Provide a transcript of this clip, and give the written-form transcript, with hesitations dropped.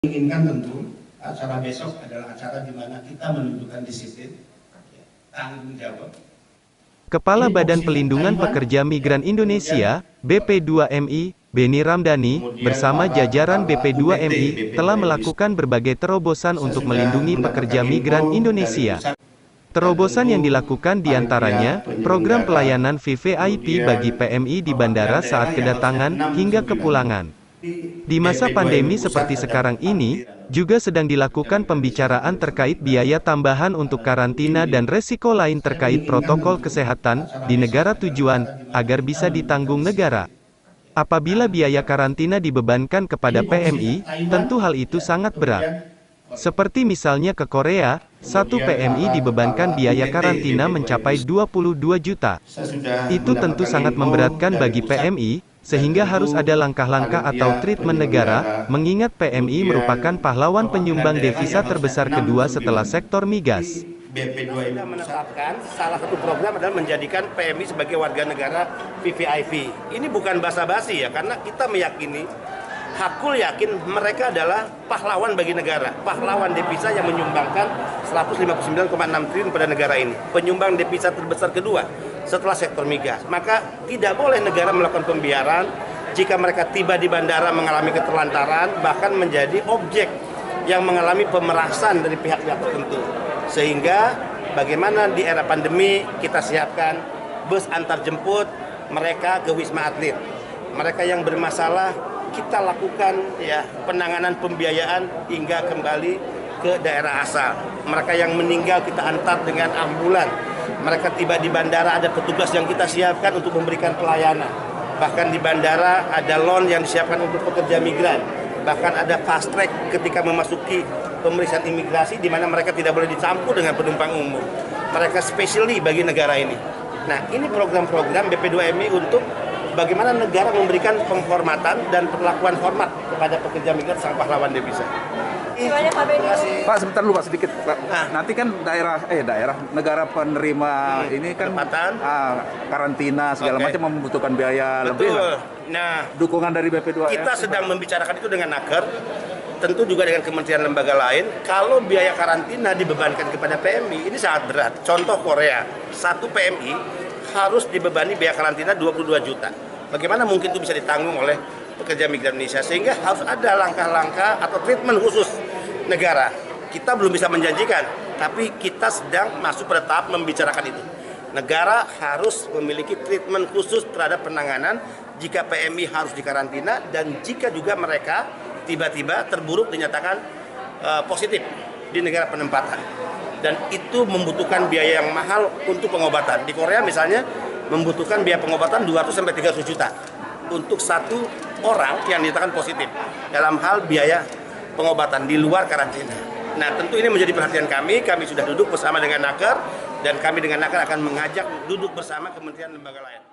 Inginkan tentu acara besok adalah acara di mana kita menunjukkan disiplin, tanggung jawab. Kepala Badan Pelindungan Pekerja Migran Indonesia, BP2MI, Beni Ramdhani, bersama jajaran BP2MI, telah melakukan berbagai terobosan untuk melindungi pekerja migran Indonesia. Terobosan yang dilakukan diantaranya, program pelayanan VVIP bagi PMI di bandara saat kedatangan, hingga kepulangan. Di masa pandemi seperti sekarang ini, juga sedang dilakukan pembicaraan terkait biaya tambahan untuk karantina dan resiko lain terkait protokol kesehatan di negara tujuan, agar bisa ditanggung negara. Apabila biaya karantina dibebankan kepada PMI, tentu hal itu sangat berat. Seperti misalnya ke Korea, satu PMI dibebankan biaya karantina mencapai 22 juta. Itu tentu sangat memberatkan bagi PMI, sehingga harus ada langkah-langkah atau treatment negara, mengingat PMI merupakan pahlawan penyumbang devisa terbesar kedua setelah sektor migas. BP2 ini menetapkan salah satu program adalah menjadikan PMI sebagai warga negara VVIP. Ini bukan basa-basi ya, karena kita meyakini, Hakul yakin mereka adalah pahlawan bagi negara, pahlawan devisa yang menyumbangkan 159,6 triliun pada negara ini, penyumbang devisa terbesar kedua setelah sektor migas. Maka tidak boleh negara melakukan pembiaran jika mereka tiba di bandara mengalami keterlantaran, bahkan menjadi objek yang mengalami pemerasan dari pihak-pihak tertentu. Sehingga bagaimana di era pandemi kita siapkan bus antar jemput mereka ke Wisma Atlet. Mereka yang bermasalah kita lakukan ya penanganan pembiayaan hingga kembali ke daerah asal. Mereka yang meninggal kita antar dengan ambulan. Mereka tiba di bandara ada petugas yang kita siapkan untuk memberikan pelayanan. Bahkan di bandara ada lounge yang disiapkan untuk pekerja migran. Bahkan ada fast track ketika memasuki pemeriksaan imigrasi di mana mereka tidak boleh dicampur dengan penumpang umum. Mereka spesially bagi negara ini. Nah, ini program-program BP2MI untuk bagaimana negara memberikan penghormatan dan perlakuan hormat kepada pekerja migran sang pahlawan devisa. Pak, sebentar dulu Pak, sedikit Pak. Nanti kan daerah negara penerima ini kan karantina segala macam membutuhkan biaya lebih. Nah, dukungan dari BP2 kita sedang membicarakan itu dengan Naker, tentu juga dengan kementerian lembaga lain. Kalau biaya karantina dibebankan kepada PMI, ini sangat berat. Contoh Korea, satu PMI harus dibebani biaya karantina 22 juta. Bagaimana mungkin itu bisa ditanggung oleh pekerja migran Indonesia? Sehingga harus ada langkah-langkah atau treatment khusus negara. Kita belum bisa menjanjikan, tapi kita sedang masuk pada tahap membicarakan itu. Negara harus memiliki treatment khusus terhadap penanganan jika PMI harus dikarantina dan jika juga mereka tiba-tiba terburuk dinyatakan positif di negara penempatan. Dan itu membutuhkan biaya yang mahal untuk pengobatan. Di Korea misalnya membutuhkan biaya pengobatan 200-300 juta untuk satu orang yang dinyatakan positif dalam hal biaya pengobatan di luar karantina. Nah, tentu ini menjadi perhatian kami sudah duduk bersama dengan Naker dan kami dengan Naker akan mengajak duduk bersama kementerian lembaga lain.